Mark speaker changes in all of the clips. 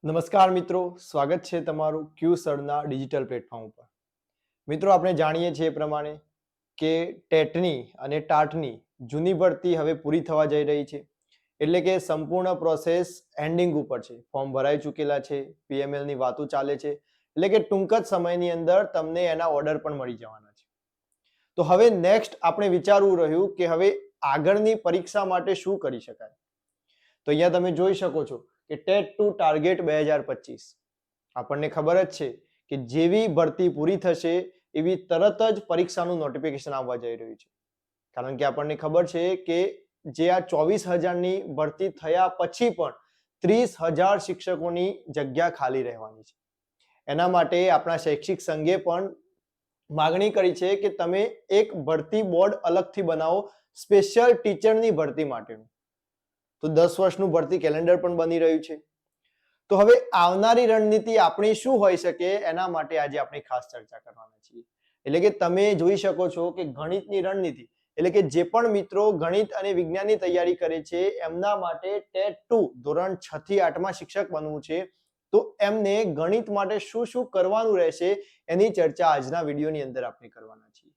Speaker 1: નમસ્કાર મિત્રો, સ્વાગત છે તમારું ક્યુ સરના ડિજિટલ પ્લેટફોર્મ ઉપર. મિત્રો, આપણે જાણીએ છીએ એ પ્રમાણે કે ટેટની અને ટાટની જૂની ભરતી હવે પૂરી થવા જઈ રહી છે. એટલે કે સંપૂર્ણ પ્રોસેસ એન્ડિંગ ઉપર છે. ફોર્મ ભરાઈ ચૂકેલા છે, પીએમએલની વાતો ચાલે છે. એટલે કે ટૂંક જ સમયની અંદર તમને એના ઓર્ડર પણ મળી જવાના છે. તો હવે નેક્સ્ટ આપણે વિચારવું રહ્યું કે હવે આગળની પરીક્ષા માટે શું કરી શકાય. તો અહીંયા તમે જોઈ શકો છો કે ટેટ ટુ ટાર્ગેટ 2025 આપણને ખબર જ છે કે જેવી ભરતી પૂરી થશે એવી તરત જ પરીક્ષાનું નોટિફિકેશન આવવા જઈ રહ્યું છે. કારણ કે આપણને ખબર છે કે જે આ 24,000ની ભરતી થયા પછી પણ 30,000 શિક્ષકોની જગ્યા ખાલી રહેવાની છે. એના માટે આપણા શૈક્ષિક સંઘે પણ માગણી કરી છે કે તમે એક ભરતી બોર્ડ અલગથી બનાવો સ્પેશિયલ ટીચરની ભરતી માટેનું. તો 10 વર્ષનું ભરતી કેલેન્ડર પણ બની રહ્યું છે. તો હવે આવનારી રણનીતિ આપણી શું હોઈ શકે એના માટે આજે આપણે ખાસ ચર્ચા કરવાના છીએ. એટલે કે તમે જોઈ શકો છો કે ગણિતની રણનીતિ એટલે કે જે પણ મિત્રો ગણિત અને વિજ્ઞાનની તૈયારી કરે છે એમના માટે ટેટ 2 ધોરણ 6 થી 8માં શિક્ષક બનવું છે તો એમને ગણિત માટે શું શું કરવાનું રહેશે એની ચર્ચા આજના વિડીયોની અંદર આપણે કરવાના છીએ.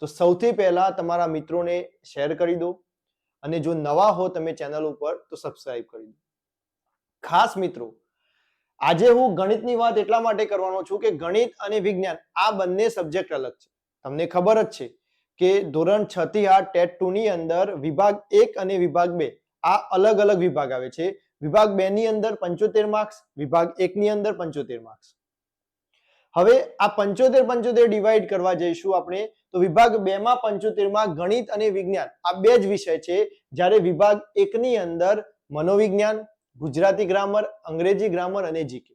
Speaker 1: તો સૌથી પહેલા તમારા મિત્રોને શેર કરી દો અને જો નવા હો તમે ચેનલ ઉપર તો સબસ્ક્રાઇબ કરી દો. ખાસ મિત્રો, આજે હું ગણિતની વાત એટલા માટે કરવાનો છું કે ગણિત અને વિજ્ઞાન આ બંને સબ્જેક્ટ અલગ છે. તમને ખબર જ છે કે ધોરણ 6 થી 8 ટેટ 2 ની અંદર વિભાગ 1 અને વિભાગ 2 આ અલગ અલગ વિભાગ આવે છે. વિભાગ 2 ની અંદર 75 માર્ક્સ, વિભાગ 1 ની અંદર 75 માર્ક્સ. હવે આ 75 ડિવાઈડ કરવા જઈશું આપણે તો વિભાગ 2 માં 75 માં ગણિત અને વિજ્ઞાન આ બે જ વિષય છે. જ્યારે વિભાગ 1 ની અંદર મનોવિજ્ઞાન, ગુજરાતી ગ્રામર, અંગ્રેજી ગ્રામર અને જીકે.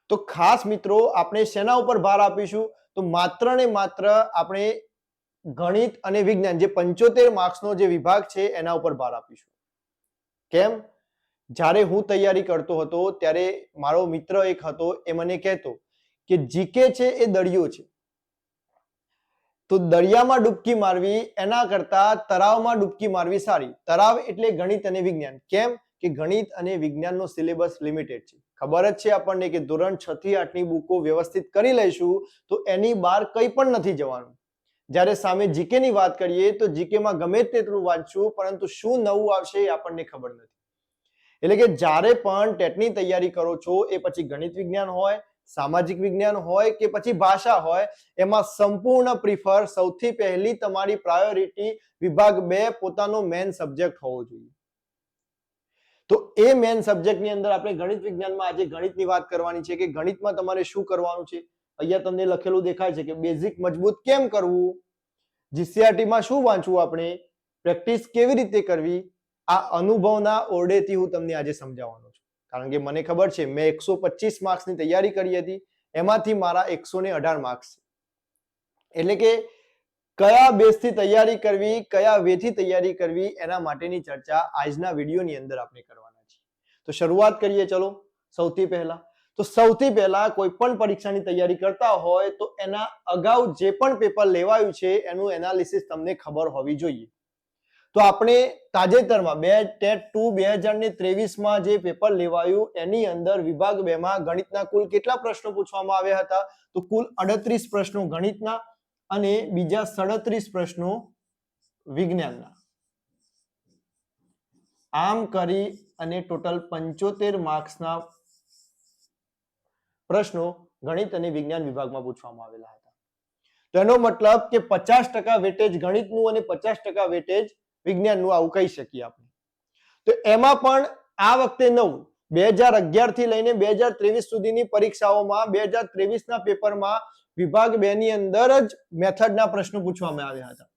Speaker 1: તો ખાસ મિત્રો આપણે શેના ઉપર ભાર આપીશું તો માત્ર ને માત્ર આપણે ગણિત અને વિજ્ઞાન જે 75 માર્ક્સનો જે વિભાગ છે એના ઉપર ભાર આપીશું. કેમ? જ્યારે હું તૈયારી કરતો હતો ત્યારે મારો મિત્ર એક હતો એ મને કહેતો કે જીકે છે એ દરિયો છે. તો દરિયામાં ડૂબકી મારવી એના કરતા તળાવમાં ડૂબકી મારવી સારી. તળાવ એટલે ગણિત અને વિજ્ઞાન. કેમ કે ગણિત અને વિજ્ઞાનનો સિલેબસ લિમિટેડ છે. ખબર જ છે આપણને કે ધોરણ 6 થી 8ની બુકો વ્યવસ્થિત કરી લઈશું તો એની બહાર કંઈ પણ નથી જવાનું. જ્યારે સામે જીકે ની વાત કરીએ તો જીકેમાં ગમે તેટલું વાંચશું પરંતુ શું નવું આવશે એ આપણને ખબર નથી. એટલે કે જ્યારે પણ ટેટની તૈયારી કરો છો એ પછી ગણિત વિજ્ઞાન હોય, સામાજિક વિજ્ઞાન હોય કે પછી ભાષા હોય એમાં સંપૂર્ણ પ્રિફર સૌથી પહેલી તમારી પ્રાયોરિટી વિભાગ 2 પોતાનો મેન સબ્જેક્ટ હોવો જોઈએ. તો એ મેન સબ્જેક્ટની અંદર આપણે ગણિત વિજ્ઞાનમાં આજે ગણિતની વાત કરવાની છે કે ગણિતમાં તમારે શું કરવાનું છે. અહીંયા તમને લખેલું દેખાય છે કે બેઝિક મજબૂત કેમ કરવું, જીસીઆરટીમાં શું વાંચવું, આપણે પ્રેક્ટિસ કેવી રીતે કરવી, આ અનુભવના ઓરડેથી હું તમને આજે સમજાવવાનો છું. કારણ કે મને ખબર છે મેં 125 માર્ક્સની તૈયારી કરી હતી એમાંથી મારા 118 માર્ક્સ. એટલે કે કયા બેઝથી તૈયારી કરવી, કયા વેથી તૈયારી કરવી એના માટેની ચર્ચા આજના વિડીયોની અંદર આપણે કરવાના છીએ. તો શરૂઆત કરીએ ચલો. સૌથી પહેલા કોઈ પણ પરીક્ષાની તૈયારી કરતા હોય તો એના અગાઉ જે પણ પેપર લેવાયું છે એનું એનાલિસિસ તમને ખબર હોવી જોઈએ. તો આપણે તાજેતરમાં ટેટ 2 2023માં જે પેપર લેવાયું એની અંદર વિભાગ 2 માં ગણિતના કુલ કેટલા પ્રશ્નો પૂછવામાં આવ્યા હતા તો કુલ 38 પ્રશ્નો ગણિતના અને બીજા 37 પ્રશ્નો વિજ્ઞાનના. આમ કરી અને ટોટલ 75 માર્ક્સના પ્રશ્નો ગણિત અને વિજ્ઞાન વિભાગમાં પૂછવામાં આવેલા હતા. તો એનો મતલબ કે 50% વેટેજ ગણિતનું અને 50% વેટેજ વિજ્ઞાનનું આવું કહી શકીએ આપણે. તો એમાં પણ આ વખતે નવું 2011 થી લઈને 2023 સુધીની પરીક્ષાઓમાં 2023ના પેપરમાં વિભાગ 2 ની અંદર જ મેથડના પ્રશ્નો પૂછવામાં આવ્યા હતા.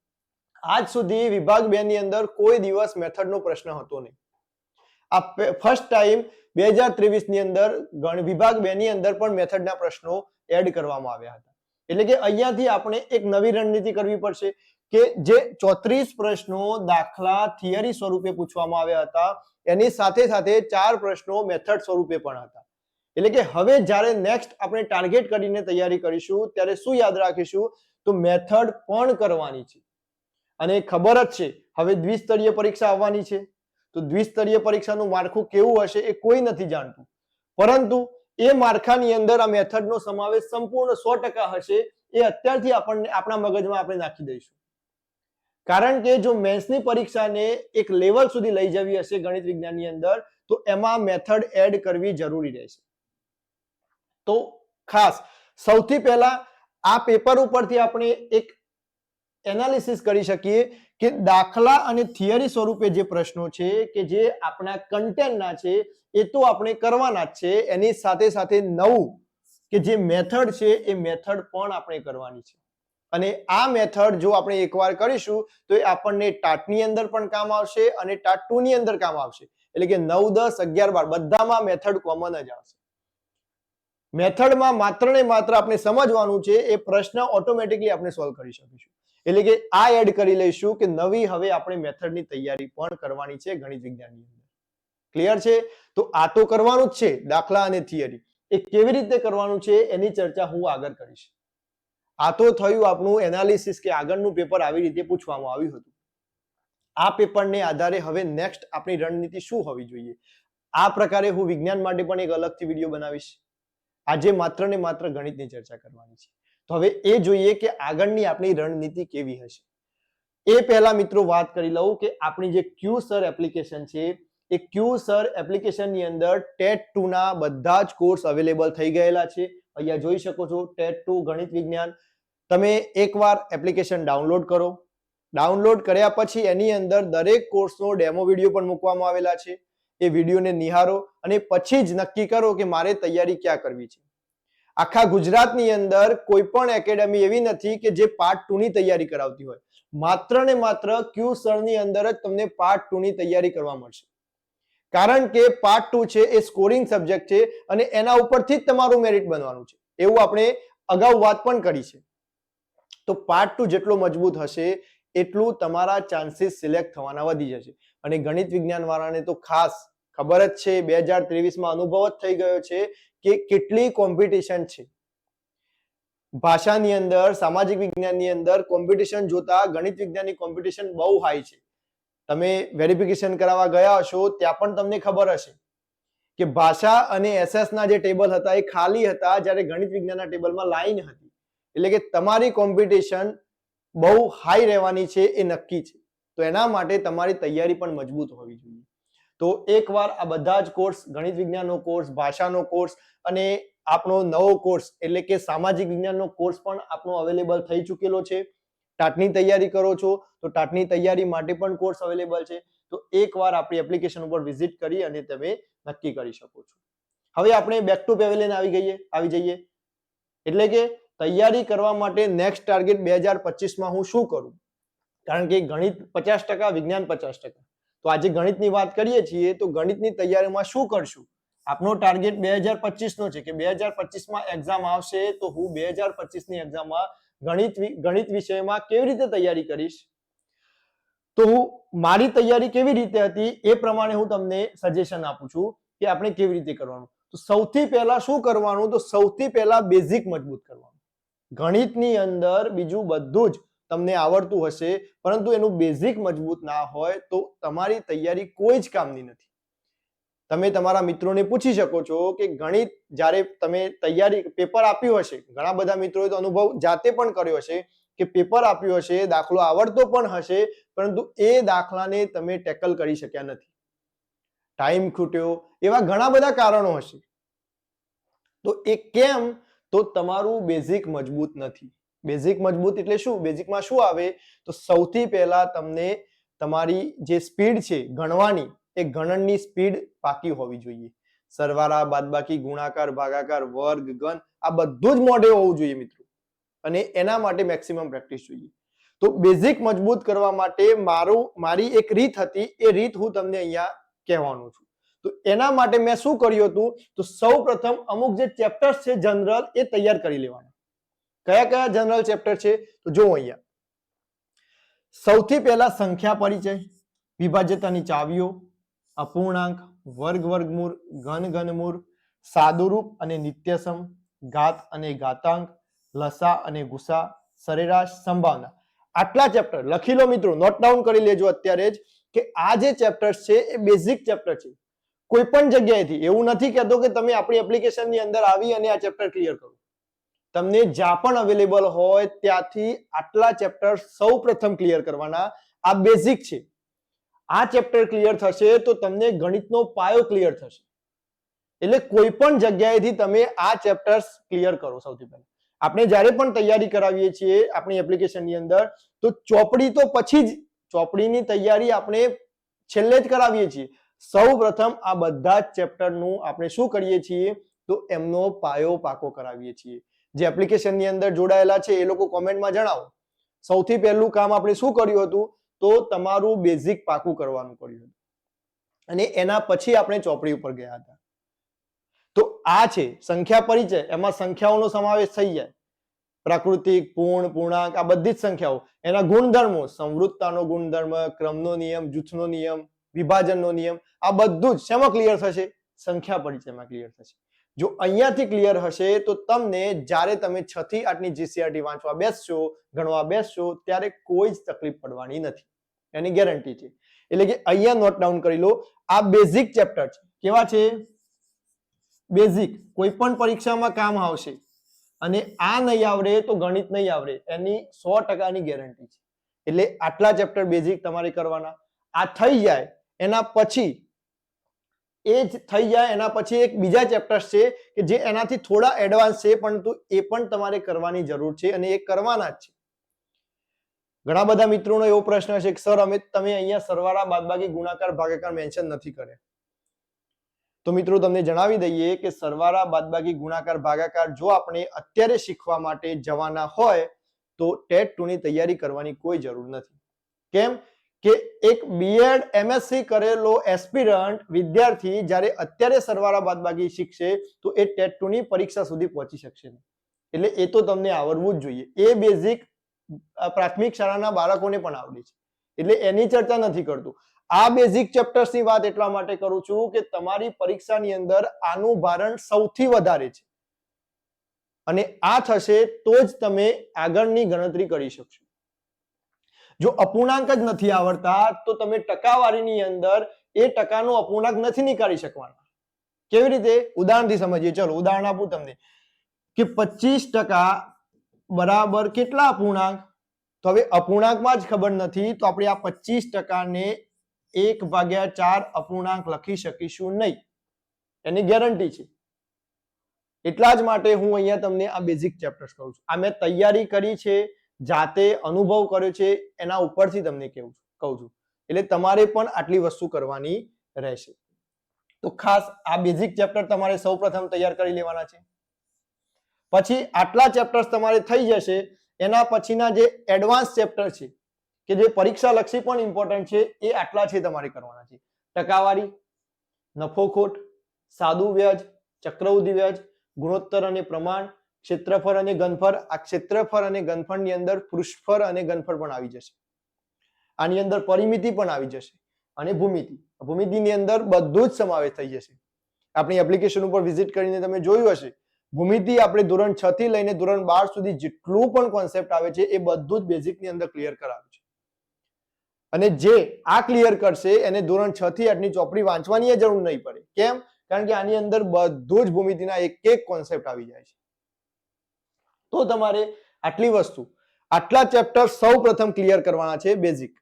Speaker 1: આજ સુધી વિભાગ 2 ની અંદર કોઈ દિવસ મેથડનો પ્રશ્ન હતો નહીં. આ ફર્સ્ટ ટાઈમ 2023 ની અંદર વિભાગ 2 ની અંદર પણ મેથડના પ્રશ્નો એડ કરવામાં આવ્યા હતા. એટલે કે અહીંયાથી આપણે એક નવી રણનીતિ કરવી પડશે કે જે 34 પ્રશ્નો દાખલા થિયરી સ્વરૂપે પૂછવામાં આવ્યા હતા એની સાથે સાથે 4 પ્રશ્નો મેથડ સ્વરૂપે પણ હતા. એટલે કે હવે જ્યારે નેક્સ્ટ આપણે ટાર્ગેટ કરીને તૈયારી કરીશું ત્યારે શું યાદ રાખીશું તો મેથડ પણ કરવાની છે. અને ખબર જ છે હવે દ્વિસ્તરીય પરીક્ષા આવવાની છે તો દ્વિસ્તરીય પરીક્ષાનું માળખું કેવું હશે એ કોઈ નથી જાણતું, પરંતુ એ માળખાની અંદર આ મેથડનો સમાવેશ સંપૂર્ણ 100% હશે એ અત્યારથી આપણને આપણા મગજમાં આપણે નાખી દઈશું. કારણ કે જો મેથ્સની પરીક્ષાને એક લેવલ સુધી લઈ જવી હશે ગણિત વિજ્ઞાનની અંદર, તો એમાં મેથડ એડ કરવી જરૂરી રહેશે. તો ખાસ સૌથી પહેલા આ પેપર ઉપરથી આપણે એક એનાલિસિસ કરી શકીએ કે દાખલા અને થિયરી સ્વરૂપે જે પ્રશ્નો છે કે જે આપણા કન્ટેન્ટના છે એ તો આપણે કરવાના જ છે, એની સાથે સાથે નવું કે જે મેથડ છે એ મેથડ પણ આપણે કરવાની છે. અને આ મેથડ જો આપણે એકવાર કરીશું તો એ આપણને ટાટની અંદર પણ કામ આવશે અને ટાટ 2 ની અંદર કામ આવશે. એટલે કે 9, 10, 11, 12 બધામાં મેથડ કોમન જ આવશે. મેથડમાં માત્ર ને માત્ર આપણે સમજવાનું છે, એ પ્રશ્ન ઓટોમેટિકલી આપણે સોલ્વ કરી શકીશું. એટલે કે આ એડ કરી લઈશું કે નવી હવે આપણે મેથડની તૈયારી પણ કરવાની છે ગણિત વિજ્ઞાનની અંદર. ક્લિયર છે? તો આ તો કરવાનું જ છે, દાખલા અને થિયરી. એ કેવી રીતે કરવાનું છે એની ચર્ચા હું આગળ કરીશ. આ તો થયું આપણું એનાલિસિસ કે આગળનું પેપર આવી રીતે પૂછવામાં આવ્યું હતું. આ પેપરને આધારે હવે નેક્સ્ટ આપણી રણનીતિ શું હોવી જોઈએ, આ પ્રકારે હું વિજ્ઞાન માટે પણ એક અલગથી વિડીયો બનાવીશ. આજે માત્ર ને માત્ર ગણિતની ચર્ચા કરવાની છે. તો હવે એ જોઈએ કે આગળની આપણી રણનીતિ કેવી હશે. એ પહેલા મિત્રો વાત કરી લઉં કે આપણી જે ક્યુસર એપ્લિકેશન છે એ ક્યુસર એપ્લિકેશનની અંદર ટેટ 2 ના બધા જ કોર્સ અવેલેબલ થઈ ગયેલા છે. અહીંયા જોઈ શકો છો ટેટ 2 ગણિત વિજ્ઞાન. તમે એકવાર એપ્લિકેશન ડાઉનલોડ કરો. ડાઉનલોડ કર્યા પછી એની અંદર દરેક કોર્સનો ડેમો વિડીયો પણ મૂકવામાં આવેલા છે. એ વિડીયોને નિહાળો અને પછી જ નક્કી કરો કે મારે તૈયારી ક્યાં કરવી છે. આખા ગુજરાતની અંદર કોઈ પણ એકેડેમી એવી નથી કે જે પાર્ટ 2 ની તૈયારી કરાવતી હોય. માત્ર ને માત્ર ક્યુસર ની અંદર જ તમને પાર્ટ 2 ની તૈયારી કરવા મળશે. કારણ કે પાર્ટ 2 છે એ સ્કોરિંગ સબ્જેક્ટ છે અને એના ઉપરથી જ તમારું મેરિટ બનવાનું છે. એવું આપણે અગાઉ વાત પણ કરી છે. તો પાર્ટ 2 જેટલો મજબૂત હશે એટલું તમારા ચાન્સીસ સિલેક્ટ થવાના વધી જશે. અને ગણિત વિજ્ઞાન વાળાને તો ખાસ ખબર જ છે, 2023 માં અનુભવ જ થઈ ગયો છે કે કેટલી કોમ્પિટિશન છે. ભાષાની અંદર, સામાજિક વિજ્ઞાનની અંદર કોમ્પિટિશન જોતા ગણિત વિજ્ઞાનની કોમ્પિટિશન બહુ હાઈ છે. તમે વેરિફિકેશન કરાવવા ગયા હશો ત્યાં પણ તમને ખબર હશે કે ભાષા અને એસએસ ના જે ટેબલ હતા એ ખાલી હતા, જ્યારે ગણિત વિજ્ઞાનના ટેબલમાં લાઈન હતી. એટલે કે તમારી કોમ્પિટિશન બહુ હાઈ રહેવાની છે એ નક્કી છે. તો એના માટે તમારી તૈયારી પણ મજબૂત હોવી જોઈએ. તો એકવાર આ બધા જ કોર્સ, ગણિત વિજ્ઞાનનો કોર્સ, ભાષાનો કોર્સ અને આપણો નવો કોર્સ એટલે કે સામાજિક વિજ્ઞાનનો કોર્સ પણ આપણો અવેલેબલ થઈ ચૂકેલો છે. ટાટની તૈયારી કરો છો તો ટાટની તૈયારી માટે પણ કોર્સ અવેલેબલ છે. તો એકવાર આપણી એપ્લિકેશન ઉપર વિઝિટ કરી અને તમે નક્કી કરી શકો છો. હવે આપણે બેક ટુ પેવેલિયન આવી જઈએ. એટલે કે તૈયારી કરવા માટે નેક્સ્ટ ટાર્ગેટ 2025 માં હું શું કરું? કારણ કે ગણિત 50%, વિજ્ઞાન 50%. તો આજે ગણિતની વાત કરીએ છીએ તો ગણિતની તૈયારીમાં શું કરશું? આપનો ટાર્ગેટ 2025 નો છે કે 2025 માં એક્ઝામ આવશે તો હું 2025 ની એક્ઝામમાં ગણિત વિષયમાં કેવી રીતે તૈયારી કરીશ? તો હું મારી તૈયારી કેવી રીતે હતી એ પ્રમાણે હું તમને સજેશન આપું છું કે આપણે કેવી રીતે કરવાનું. તો સૌથી પહેલા શું કરવાનું? તો સૌથી પહેલા બેઝિક મજબૂત કરવાનું. ગણિતની અંદર બીજું બધું જ તમને આવડતું હશે, પરંતુ એનું બેઝિક મજબૂત ના હોય તો તમારી તૈયારી કોઈ જ કામની નથી. તમે તમારા મિત્રોને પૂછી શકો છો કે ગણિત જ્યારે તમે તૈયારી પેપર આપ્યું હશે, ઘણા બધા મિત્રોએ તો અનુભવ જાતે પણ કર્યો હશે કે પેપર આપ્યું હશે, દાખલો આવડતો પણ હશે, પરંતુ એ દાખલાને તમે ટેકલ કરી શક્યા નથી. ટાઈમ ખૂટ્યો, એવા ઘણા બધા કારણો હશે. તો એ કેમ? તો તમારું બેઝિક મજબૂત નથી. બેઝિક મજબૂત એટલે શું? બેઝિકમાં શું આવે? તો સૌથી પહેલા તમને તમારી જે સ્પીડ છે ગણવાની, એ ગણનની સ્પીડ પાકી હોવી જોઈએ. સરવાળા, બાદબાકી, ગુણાકાર, ભાગાકાર, વર્ગ, ઘન આ બધું જ મોઢે હોવું જોઈએ મિત્રો. અને એના માટે મેક્સિમમ પ્રેક્ટિસ જોઈએ. તો બેઝિક મજબૂત કરવા માટે મારી એક રીત હતી, એ રીત હું તમને અહીંયા કહેવાનું છું. તો એના માટે મેં શું કર્યું હતું? તો સૌપ્રથમ અમુક જે ચેપ્ટર્સ છે જનરલ એ તૈયાર કરી લેવાના. કયા કયા જનરલ ચેપ્ટર છે? તો જો અહીંયા સૌથી પહેલા સંખ્યા પરિચય, વિભાજ્યતાની ચાવીઓ, અપૂર્ણાંક, વર્ગ વર્ગમૂળ, ઘન ઘનમૂળ, સાદુરૂપ અને નિત્યસમ, ઘાત અને ઘાતાંક, લસા અને ગુસા, સરેરાશ, સંભાવના. આટલા ચેપ્ટર લખી લો મિત્રો, નોટ ડાઉન કરી લેજો અત્યારે જ કે આ જે ચેપ્ટર્સ છે એ બેઝિક ચેપ્ટર છે. કોઈ પણ જગ્યાએથી એવું નથી કહેતો કે તમે આપણી એપ્લિકેશનની અંદર આવી અને આ ચેપ્ટર ક્લિયર કરો. તમને જ્યાં પણ અવેલેબલ હોય ત્યાંથી આટલા ચેપ્ટર સૌ પ્રથમ ક્લિયર કરવાના. આ બેઝિક છે. આ ચેપ્ટર ક્લિયર થશે તો તમને ગણિતનો પાયો ક્લિયર થશે. એટલે કોઈ પણ જગ્યાએથી તમે આ ચેપ્ટર્સ ક્લિયર કરો. સૌથી પહેલા આપણે જ્યારે પણ તૈયારી કરાવીએ છીએ આપણી એપ્લિકેશનની અંદર તો ચોપડી તો પછી જ, ચોપડીની તૈયારી આપણે છેલ્લે જ કરાવીએ છીએ. સૌ પ્રથમ આ બધા જ ચેપ્ટરનું આપણે શું કરીએ છીએ તો એમનો પાયો પાકો કરાવીએ છીએ. જે એપ્લિકેશનની અંદર જોડાયેલા છે એ લોકો કોમેન્ટમાં જણાવો. સૌથી પહેલું કામ આપણે શું કર્યું હતું તો તમારું બેઝિક પાકું કરવાનું કર્યું હતું અને એના પછી આપણે ચોપડી ઉપર ગયા હતા. તો આ છે સંખ્યા પરિચય. એમાં સંખ્યાઓનો સમાવેશ થઈ જાય. પ્રાકૃતિક, પૂર્ણ, પૂર્ણાંક, આ બધી જ સંખ્યાઓ. એના ગુણધર્મો, સંવૃત્તાનો ગુણધર્મ, ક્રમનો નિયમ, જૂથનો નિયમ, વિભાજનનો નિયમ, આ બધું જ શેમાં ક્લિયર થશે? સંખ્યા પરિચયમાં ક્લિયર થશે. જો અહીંયાથી ક્લિયર હશે તો તમને જ્યારે તમે 6 થી 8ની જીસીઆરટી વાંચવા બેસશો, ગણવા બેસશો ત્યારે કોઈ જ તકલીફ પડવાની નથી. એની ગેરંટી છે. એટલે કે અહીંયા નોટ ડાઉન કરી લો. આ બેઝિક ચેપ્ટર છે. કેવા છે? બેઝિક. કોઈ પણ પરીક્ષામાં કામ આવશે. અને આ નહીં આવડે તો ગણિત નહીં આવડે એની 100%ની ગેરંટી છે. એટલે આટલા ચેપ્ટર બેઝિક તમારે કરવાના. આ થઈ જાય એના પછી એના પછી એક બીજા ચેપ્ટર્સ છે કે જે એનાથી થોડા એડવાન્સ છે પરંતુ એ પણ તમારે કરવાની જરૂર છે અને એ કરવાના જ છે. ઘણા બધા મિત્રોનો એવો પ્રશ્ન છે કે સર તમે અહીંયા સરવાળા, બાદબાકી, ગુણાકાર, ભાગાકાર મેન્શન નથી કરે. તો મિત્રો તમને જણાવી દઈએ કે સરવાળા, બાદબાકી, ગુણાકાર, ભાગાકાર જો આપણે અત્યારે શીખવા માટે જવાના હોય તો ટેટ 2 ની તૈયારી કરવાની કોઈ જરૂર નથી. કેમ કે એક બીએડ એમએસસી કરેલો એસ્પિરન્ટ વિદ્યાર્થી જ્યારે અત્યારે સરવાળા, બાદબાકી શીખશે તો એ ટેટ 2 ની પરીક્ષા સુધી પહોંચી શકશે નહીં. એટલે એ તો તમને આવડવું જ જોઈએ. એ બેઝિક પ્રાથમિક શાળાના બાળકોને પણ આવડે છે. એટલે એની ચર્ચા નથી કરતું. આ બેઝિક ચેપ્ટર્સની વાત એટલા માટે કરું છું કે તમારી પરીક્ષાની અંદર આનું ભારણ સૌથી વધારે છે. અને આ થશે તો જ તમે આગળની ગણતરી કરી શકશો. જો અપૂર્ણાંક જ નથી આવડતા તો તમે ટકાવારીની અંદર એ ટકાનો અપૂર્ણાંક નથી નીકાળી શકવાના. કેવી રીતે? ઉદાહરણથી સમજીએ. ચલો ઉદાહરણ આપું તમને કે 25% બરાબર કેટલા અપૂર્ણાંક? તો હવે અપૂર્ણાંકમાં જ ખબર નથી તો આપણે આ 25% ને 1/4 અપૂર્ણાંક લખી શકીશું નહીં. એની ગેરંટી છે. એટલા જ માટે હું અહીંયા તમને આ બેઝિક ચેપ્ટર્સ કહું છું. આ મેં તૈયારી કરી છે, જાતે અનુભવ કર્યો છે, એના ઉપરથી તમને કહું છું. એટલે તમારે પણ આટલી વસ્તુ કરવાની રહેશે. તો ખાસ આ બેઝિક ચેપ્ટર તમારે સૌપ્રથમ તૈયાર કરી લેવાના છે. પછી આટલા ચેપ્ટર્સ તમારે થઈ જશે. એના પછીના જે એડવાન્સ ચેપ્ટર છે કે જે પરીક્ષા લક્ષી પણ ઇમ્પોર્ટન્ટ છે એ આટલા છે તમારે કરવાના છે. ટકાવારી, નફો ખોટ, સાદું વ્યાજ, ચક્રવૃદ્ધિ વ્યાજ, ગુણોત્તર અને પ્રમાણ, ક્ષેત્રફળ અને ઘનફળ. આ ક્ષેત્રફળ અને ઘનફળની અંદર પૃષ્ઠફળ અને ઘનફળ પણ આવી જશે. આની અંદર પરિમિતિ પણ આવી જશે અને ભૂમિતિ. ભૂમિતિની અંદર બધું જ સમાવેશ થઈ જશે. આપણી એપ્લિકેશન ઉપર વિઝિટ કરીને તમે જોયું હશે. ભૂમિતિ આપણે ધોરણ 6 થી લઈને ધોરણ 12 સુધી જેટલું પણ કોન્સેપ્ટ આવે છે એ બધું જ બેઝિકની અંદર ક્લિયર કરાવે છે. અને જે આ ક્લિયર કરશે એને ધોરણ 6 થી 8ની ચોપડી વાંચવાની જરૂર નહીં પડે. કેમ? કારણ કે આની અંદર બધું જ ભૂમિતિના એક કોન્સેપ્ટ આવી જાય છે. તો તમારે આટલી વસ્તુ, આટલા ચેપ્ટર સૌ પ્રથમ ક્લિયર કરવાના છે બેઝિક.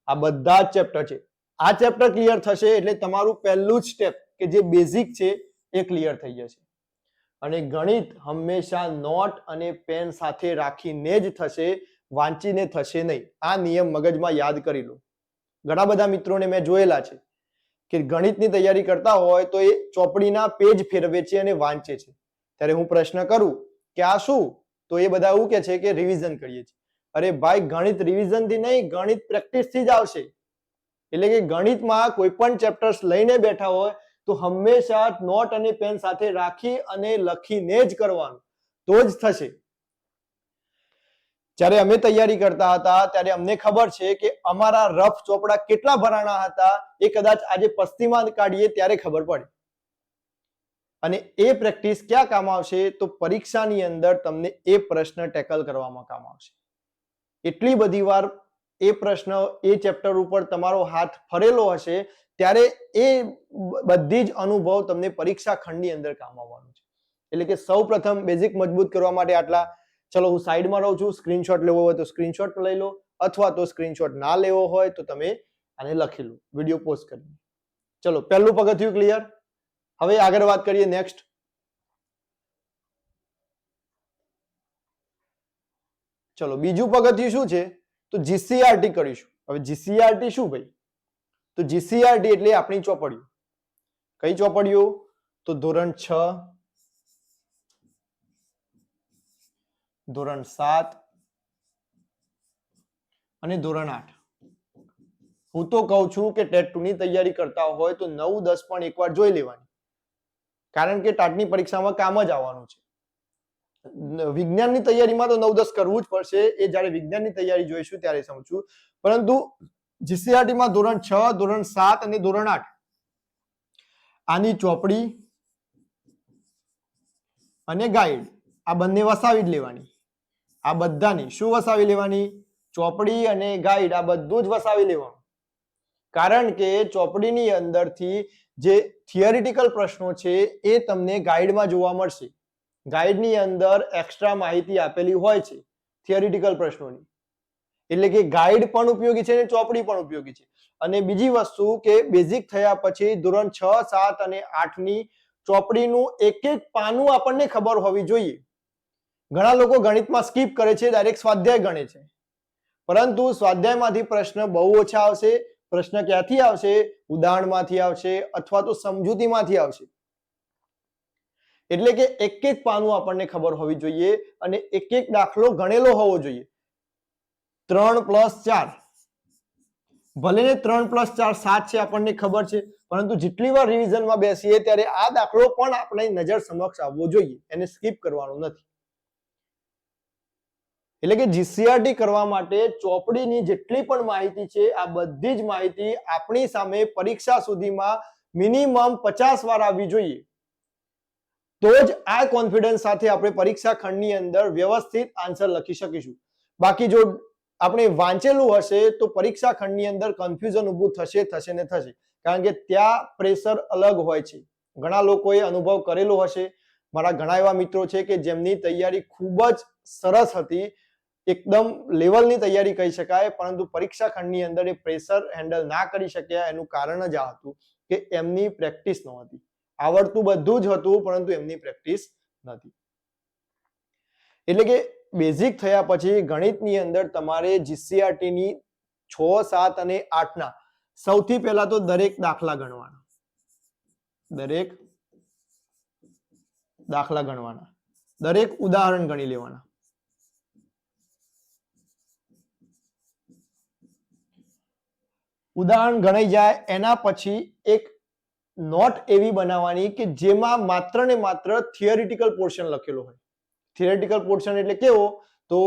Speaker 1: આ બધા જ ચેપ્ટર છે. આ ચેપ્ટર ક્લિયર થશે એટલે તમારું પહેલું જ સ્ટેપ કે જે બેઝિક છે એ ક્લિયર થઈ જશે. અને ગણિત હંમેશા નોટ અને પેન સાથે રાખીને જ થશે, વાંચીને થશે નહીં. આ નિયમ મગજમાં યાદ કરી લો. ઘણા બધા મિત્રોને મેં જોયેલા છે કે ગણિતની તૈયારી કરતા હોય તો એ ચોપડીના પેજ ફેરવે છે અને વાંચે છે. ત્યારે હું પ્રશ્ન કરું કે આ શું? તો એ બધા એવું કે છે કે રિવિઝન કરીએ છીએ. અરે ભાઈ, ગણિત રિવિઝનથી નહીં, ગણિત પ્રેક્ટિસથી જ આવશે. એટલે કે ગણિતમાં કોઈ પણ ચેપ્ટર્સ લઈને બેઠા હોય તો હંમેશા નોટ અને પેન સાથે રાખી અને લખીને જ કરવાનું, તો જ થશે. જ્યારે અમે તૈયારી કરતા હતા ત્યારે અમને ખબર છે કે અમારા રફ ચોપડા કેટલા ભરાણા હતા એ કદાચ આજે પસ્તીમાં કાઢીએ ત્યારે ખબર પડે. અને એ પ્રેક્ટિસ ક્યાં કામ આવશે? તો પરીક્ષાની અંદર તમને એ પ્રશ્ન ટેકલ કરવામાં કામ આવશે. એટલી બધી વાર એ પ્રશ્ન એ ચેપ્ટર ઉપર તમારો હાથ ફરેલો હશે ત્યારે એ બધી જ અનુભવ તમને પરીક્ષા ખંડની અંદર કામ આવવાનું છે. એટલે કે સૌ પ્રથમ બેઝિક મજબૂત કરવા માટે આટલા. ચલો હું સાઈડમાં રહું છું, સ્ક્રીનશોટ લેવો હોય તો સ્ક્રીનશોટ લઈ લો, અથવા તો સ્ક્રીનશોટ ના લેવો હોય તો તમે આને લખી લો વિડીયો પોઝ કરીને. ચલો પહેલું પગથિયું ક્લિયર. હવે આગળ વાત કરીએ નેક્સ્ટ. ચલો બીજું પગથિયું શું છે તો જીસીઆરટી કરીશું. હવે જીસીઆરટી શું ભાઈ? તો જીસીઆરટી એટલે આપણી ચોપડીઓ. કઈ ચોપડીઓ? તો ધોરણ 6, ધોરણ 7 અને ધોરણ 8. હું તો કહું છું કે ટેટ 2 ની તૈયારી કરતા હોય તો 9, 10 પણ એકવાર જોઈ લેવાની, કારણ કે ટાટની પરીક્ષામાં કામ જ આવવાનું છે. વિજ્ઞાનની તૈયારીમાં તો 9, 10 કરવું જ પડશે, એ જ્યારે વિજ્ઞાનની તૈયારી જોઈશું ત્યારે સમજશું. પરંતુ જીસીઆરટીમાં ધોરણ 6, ધોરણ 7 અને ધોરણ 8 આની ચોપડી અને ગાઈડ આ બંને વસાવી જ લેવાની. આ બધાની શું વસાવી લેવાની? ચોપડી અને ગાઈડ આ બધું જ વસાવી લેવાનું. કારણ કે ચોપડીની અંદરથી જે થિયરિટિકલ પ્રશ્નો છે એ તમને ગાઈડમાં જોવા મળશે. ગાઈડની અંદર એક્સ્ટ્રા માહિતી આપેલી હોય છે થિયરિટિકલ પ્રશ્નોની. એટલે કે ગાઈડ પણ ઉપયોગી છે અને ચોપડી પણ ઉપયોગી છે. અને બીજી વસ્તુ કે બેઝિક થયા પછી ધોરણ 6, 7 અને 8 ની ચોપડીનું એક એક પાનું આપણને ખબર હોવી જોઈએ. ઘણા લોકો ગણિતમાં સ્કીપ કરે છે, ડાયરેક્ટ સ્વાધ્યાય ગણે છે. પરંતુ સ્વાધ્યાયમાંથી પ્રશ્ન બહુ ઓછા આવશે. પ્રશ્ન ક્યાંથી આવશે? ઉદાહરણમાંથી આવશે અથવા તો સમજૂતીમાંથી આવશે. એટલે કે એક એક પાનું આપણને ખબર હોવી જોઈએ અને એક એક દાખલો ગણેલો હોવો જોઈએ. 3 + 4 ભલે ને 3 + 4 7 છે આપણને ખબર છે, પરંતુ જેટલી વાર રિવિઝનમાં બેસીએ ત્યારે આ દાખલો પણ આપણે નજર સમક્ષ આવવો જોઈએ, એને સ્કીપ કરવાનો નથી. એટલે કે જીસીઆરટી કરવા માટે ચોપડીની જેટલી પણ માહિતી છે આ બધી જ માહિતી આપણી સામે પરીક્ષા સુધીમાં મિનિમમ 50 વાર આવવી જોઈએ. તો જ આ કોન્ફિડન્સ સાથે આપણે પરીક્ષા ખંડની અંદર વ્યવસ્થિત આન્સર લખી શકીશું. બાકી જો આપણે વાંચેલું હશે તો પરીક્ષા ખંડની અંદર કન્ફ્યુઝન ઊભું થશે ને થશે. કારણ કે ત્યાં પ્રેશર અલગ હોય છે. ઘણા લોકોએ અનુભવ કરેલો હશે. મારા ઘણા એવા મિત્રો છે કે જેમની તૈયારી ખૂબ જ સરસ હતી, એકદમ લેવલની તૈયારી કહી શકાય, પરંતુ પરીક્ષા ખંડની અંદર એ પ્રેશર હેન્ડલ ના કરી શક્યા. એનું કારણ જ આ હતું કે એમની પ્રેક્ટિસ નહોતી. આવડતું બધું જ હતું પરંતુ એમની પ્રેક્ટિસ નથી. એટલે કે બેઝિક થયા પછી ગણિતની અંદર તમારે જીસીઆરટી ની 6, 7 અને 8 ના સૌથી પહેલા તો દરેક દાખલા ગણવાના. દરેક દાખલા ગણવાના, દરેક ઉદાહરણ ગણી લેવાના. ઉદાહરણ ગણાઈ જાય એના પછી એક નોટ એવી બનાવવાની કે જેમાં માત્ર ને માત્ર થિયરિટિકલ પોર્શન લખેલો હોય. થિયરિટિકલ પોર્શન એટલે કેવો? તો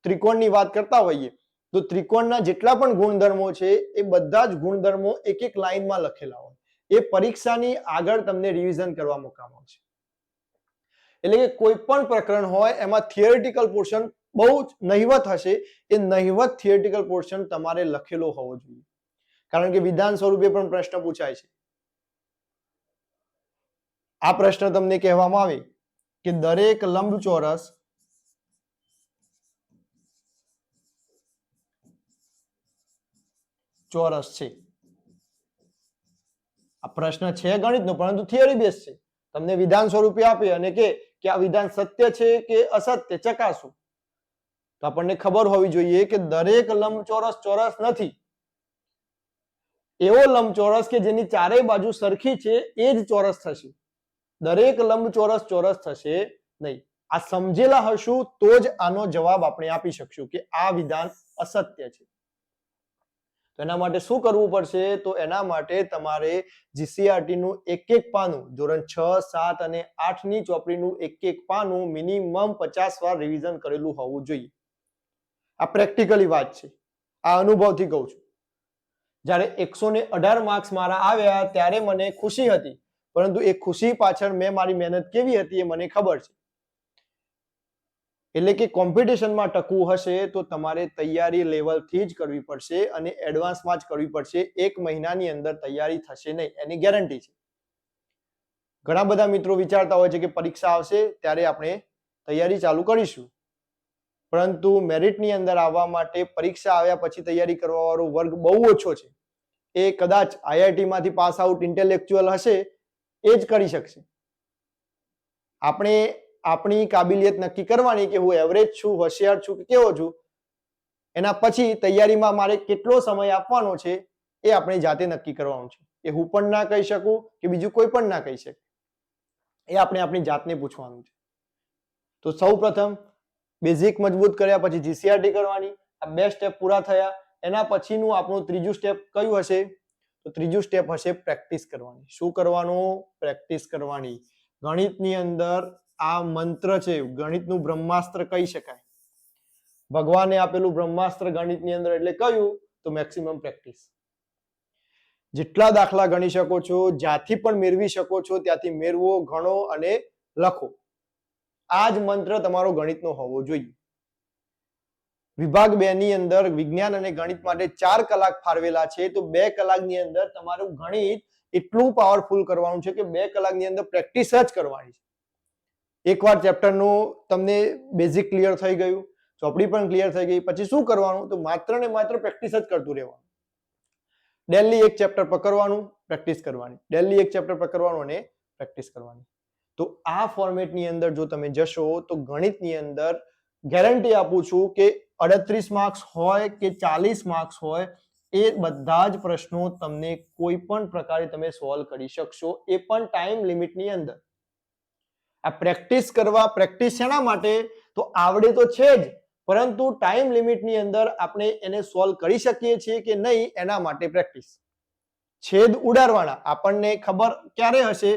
Speaker 1: ત્રિકોણની વાત કરતા હોઈએ તો ત્રિકોણના જેટલા પણ ગુણધર્મો છે એ બધા જ ગુણધર્મો એક એક લાઈનમાં લખેલા હોય. એ પરીક્ષાની આગળ તમને રિવિઝન કરવા મુકામ આવશે. એટલે કે કોઈ પણ પ્રકરણ હોય એમાં થિયરિટિકલ પોર્શન બહુ જ નહિવત હશે. એ નહિવત થિયરિટિકલ પોર્શન તમારે લખેલો હોવો જોઈએ. કારણ કે વિધાન સ્વરૂપે પણ પ્રશ્ન પૂછાય છે. આ પ્રશ્ન તમને કહેવામાં આવે કે દરેક લંબચોરસ ચોરસ છે. આ પ્રશ્ન છે ગણિતનો, પરંતુ થિયરી બેઝ છે. તમને વિધાન સ્વરૂપે આપે અને કે આ વિધાન સત્ય છે કે અસત્ય ચકાસો, તો આપણને ખબર હોવી જોઈએ કે દરેક લંબચોરસ ચોરસ નથી. એવો લંબચોરસ કે જેની ચારેય બાજુ સરખી છે એ જ ચોરસ થશે. દરેક લંબચોરસ ચોરસ થશે નહીં. આ સમજેલા હશું તો જ આનો જવાબ આપણે આપી શકશું કે આ વિધાન અસત્ય છે. તો એના માટે શું કરવું પડશે? તો એના માટે તમારે જીસીઆરટી નું એક એક પાનું, ધોરણ 6, 7 અને 8 ની ચોપડીનું એક એક પાનું મિનિમમ 50 વાર રિવિઝન કરેલું હોવું જોઈએ. આ પ્રેક્ટિકલી વાત છે, આ અનુભવથી કહું છું. જ્યારે 118 માર્ક્સ મારા આવ્યા ત્યારે મને ખુશી હતી, પરંતુ એ ખુશી પાછળ મેં મારી મહેનત કેવી હતી એ મને ખબર છે. એટલે કે કોમ્પિટિશનમાં ટકવું હશે તો તમારે તૈયારી લેવલથી જ કરવી પડશે અને એડવાન્સમાં જ કરવી પડશે. 1 મહિનાની અંદર તૈયારી થશે નહીં, એની ગેરંટી છે. ઘણા બધા મિત્રો વિચારતા હોય છે કે પરીક્ષા આવશે ત્યારે આપણે તૈયારી ચાલુ કરીશું, પરંતુ મેરિટની અંદર આવવા માટે પરીક્ષા આવ્યા પછી તૈયારી કરવા વાળો વર્ગ બહુ ઓછો છે. એ કદાચ આઈઆઈટી માંથી પાસ આઉટ ઇન્ટેલેક્ચ્યુઅલ હશે એ જ કરી શકશે. આપણે આપણી કાબિલિયત નક્કી કરવાની કે હું એવરેજ છું, હોશિયાર છું કે કેવો છું, એના પછી તૈયારીમાં મારે કેટલો સમય આપવાનો છે એ આપણે જાતે નક્કી કરવાનું છે. એ હું પણ ના કહી શકું કે બીજું કોઈ પણ ના કહી શકે. એ આપણે આપણી જાતને પૂછવાનું છે. તો સૌ પ્રથમ બેઝિક મજબૂત કર્યા પછી જીસીઆરટી કરવાની. આ 2 સ્ટેપ પૂરા થયા, એના પછીનું આપણું ત્રીજું સ્ટેપ કયું હશે? તો ત્રીજું સ્ટેપ હશે પ્રેક્ટિસ કરવાની. શું કરવાનું? પ્રેક્ટિસ કરવાની. ગણિતની અંદર આ મંત્ર છે, ગણિતનું બ્રહ્માસ્ત્ર કહી શકાય. ભગવાને આપેલું બ્રહ્માસ્ત્ર ગણિતની અંદર એટલે કયું? તો મેક્સિમમ પ્રેક્ટિસ. જેટલા દાખલા ગણી શકો છો, જ્યાંથી પણ મેળવી શકો છો ત્યાંથી મેળવો, ગણો અને લખો. આ જ મંત્ર તમારો ગણિતનો હોવો જોઈએ. વિભાગ 2 ની અંદર વિજ્ઞાન અને ગણિત માટે 4 કલાક ફાળવેલા છે, તો 2 કલાકની અંદર તમારું ગણિત એટલું પાવરફુલ કરવાનું છે કે 2 કલાકની અંદર પ્રેક્ટિસ જ કરવાની છે. એકવાર ચેપ્ટરનું તમને બેઝિક ક્લિયર થઈ ગયું, ચોપડી પણ ક્લિયર થઈ ગઈ, પછી શું કરવાનું? તો માત્ર ને માત્ર પ્રેક્ટિસ જ કરતું રહેવાનું. ડેલી એક ચેપ્ટર પકડવાનું, પ્રેક્ટિસ કરવાની, ડેલી એક ચેપ્ટર પકડવાનું અને પ્રેક્ટિસ કરવાની. તો આ ફોર્મેટની અંદર જો તમે જશો તો ગણિતની અંદર ગેરંટી આપું છું કે 38 માર્ક્સ હોય કે 40 માર્ક્સ હોય, એ બધા જ પ્રશ્નો તમને કોઈ પણ પ્રકારે તમે સોલ્વ કરી શકશો, એ પણ ટાઈમ લિમિટની અંદર. આ પ્રેક્ટિસ કરવા, પ્રેક્ટિસ શેના માટે? તો આવડે તો છે જ, પરંતુ ટાઈમ લિમિટની અંદર આપણે એને સોલ્વ કરી શકીએ છીએ કે નહીં એના માટે પ્રેક્ટિસ. છેદ ઉડાડવાના. આપણને ખબર ક્યારે હશે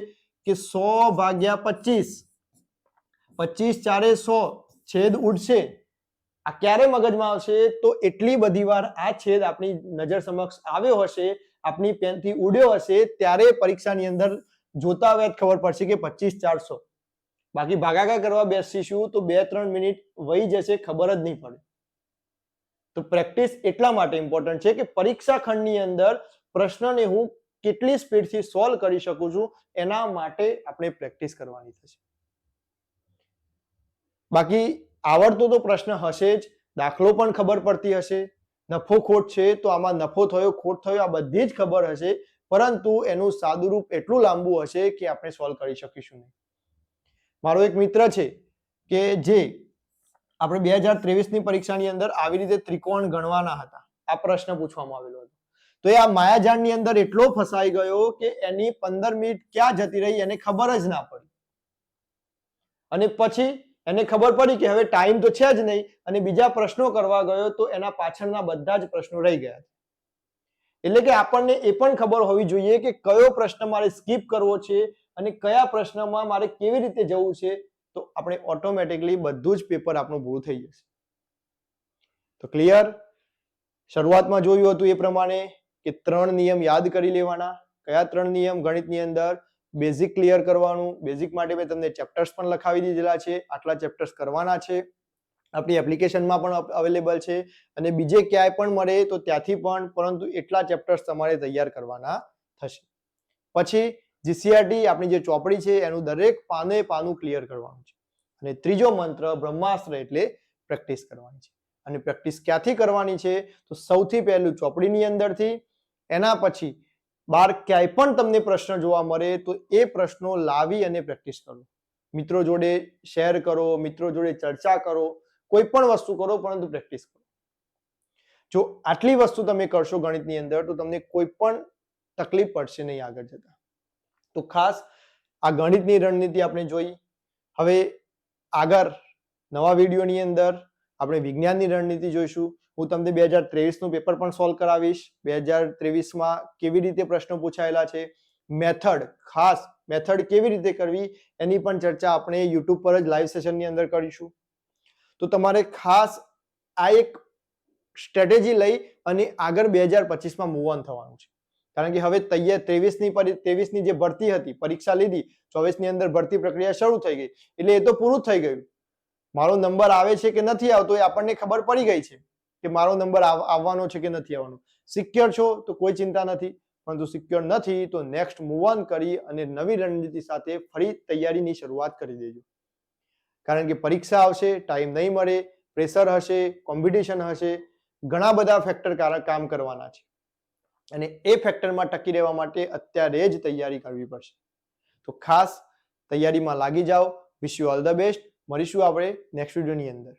Speaker 1: કે 100 ભાગ્યા 25, 25 4 100, છેદ ઉડશે. આ ક્યારે મગજમાં આવશે? તો એટલી બધી વાર આ છેદ આપણી નજર સમક્ષ આવ્યો હશે, આપણી પેનથી ઉડ્યો હશે, ત્યારે પરીક્ષાની અંદર જોતા વેત ખબર પડશે કે 25 4 100. બાકી ભાગાકાર કરવા બેસીશું તો 2-3 મિનિટ વહી જશે, ખબર જ નહીં પડે. તો પ્રેક્ટિસ એટલા માટે ઇમ્પોર્ટન્ટ છે કે પરીક્ષા ખંડની અંદર પ્રશ્નને હું કેટલી સ્પીડથી સોલ્વ કરી શકું છું એના માટે આપણે પ્રેક્ટિસ કરવાની થશે. બાકી આવડતો તો પ્રશ્ન હશે જ, દાખલો પણ ખબર પડતી હશે, નફો ખોટ છે તો આમાં નફો થયો ખોટ થયો આ બધી જ ખબર હશે, પરંતુ એનું સાદુરૂપ એટલું લાંબુ હશે કે આપણે સોલ્વ કરી શકીશું નહીં. મારો એક મિત્ર છે કે જે આપણે 2023 ની પરીક્ષાની અંદર આવી રીતે ત્રિકોણ ગણવાના હતા, આ પ્રશ્ન પૂછવામાં આવેલો હતો, તો એ આ માયાજાળની અંદર એટલો ફસાઈ ગયો કે એની 15 મિનિટ ક્યાં જતી રહી એને ખબર જ ના પડી. અને પછી એને ખબર પડી કે હવે ટાઈમ તો છે જ નહીં, અને બીજા પ્રશ્નો કરવા ગયો તો એના પાછળના બધા જ પ્રશ્નો રહી ગયા. એટલે કે આપણને એ પણ ખબર હોવી જોઈએ કે કયો પ્રશ્ન મારે સ્કીપ કરવો છે અને કયા પ્રશ્નમાં મારે કેવી રીતે જવું છે, તો આપણે ઓટોમેટિકલી બધું જ પેપર આપણું પૂરું થઈ જશે. તો ક્લિયર? શરૂઆતમાં જોયું હતું એ પ્રમાણે કે 3 નિયમ યાદ કરી લેવાના. કયા 3 નિયમ? ગણિતની અંદર બેઝિક ક્લિયર કરવાનું. બેઝિક માટે મેં તમને ચેપ્ટર્સ પણ લખાવી દીધેલા છે, આટલા ચેપ્ટર્સ કરવાના છે, આપણી એપ્લિકેશનમાં પણ અવેલેબલ છે, અને બીજે ક્યાંય પણ મળે તો ત્યાંથી પણ, પરંતુ એટલા ચેપ્ટર્સ તમારે તૈયાર કરવાના થશે. પછી જીસીઆરટી આપણી જે ચોપડી છે એનું દરેક પાને પાનું ક્લિયર કરવાનું છે. અને ત્રીજો મંત્ર બ્રહ્માસ્ત્ર એટલે પ્રેક્ટિસ કરવાની છે. અને પ્રેક્ટિસ ક્યાંથી કરવાની છે? તો સૌથી પહેલું ચોપડીની અંદરથી, એના પછી બહાર ક્યાંય પણ તમને પ્રશ્ન જોવા મળે તો એ પ્રશ્નો લાવી અને પ્રેક્ટિસ કરો. મિત્રો જોડે શેર કરો, મિત્રો જોડે ચર્ચા કરો, કોઈ પણ વસ્તુ કરો, પરંતુ પ્રેક્ટિસ કરો. જો આટલી વસ્તુ તમે કરશો ગણિતની અંદર તો તમને કોઈ પણ તકલીફ પડશે નહીં આગળ જતા. તો ખાસ આ ગણિતની રણનીતિ આપણે જોઈ. હવે આગળ નવા વિડીયોની અંદર આપણે વિજ્ઞાનની રણનીતિ જોઈશું. હું તમને 2023 નું પેપર પણ સોલ્વ કરાવીશ. 2023 માં કેવી રીતે પ્રશ્નો પૂછાયેલા છે, મેથડ, ખાસ મેથડ કેવી રીતે કરવી એની પણ ચર્ચા આપણે યુટ્યુબ પર જ લાઈવ સેશનની અંદર કરીશું. તો તમારે ખાસ આ એક સ્ટ્રેટેજી લઈ અને આગળ 2025 માં મૂવ ઓન થવાનું છે. કારણ કે હવે 23 ની જે ભરતી હતી, પરીક્ષા લીધી, 24 ની અંદર ભરતી પ્રક્રિયા શરૂ થઈ ગઈ, એટલે એ તો પૂરું થઈ ગયું. મારો નંબર આવે છે કે નથી આવતો એ આપણને ખબર પડી ગઈ છે કે મારો નંબર આવવાનો છે કે નથી આવવાનો. સિક્યોર છો તો કોઈ ચિંતા નથી, પરંતુ સિક્યોર નથી તો નેક્સ્ટ મૂવ ઓન કરી અને નવી રણનીતિ સાથે ફરી તૈયારીની શરૂઆત કરી દેજો. કારણ કે પરીક્ષા આવશે, ટાઈમ નહીં મળે, પ્રેશર હશે, કોમ્પિટિશન હશે, ઘણા બધા ફેક્ટર કામ કરવાના છે અને એ ફેક્ટરમાં ટકી રહેવા માટે અત્યારે જ તૈયારી કરવી પડશે. તો ખાસ તૈયારીમાં લાગી જાઓ. Wish you all the best. મળીશું આપણે નેક્સ્ટ વિડીયોની અંદર.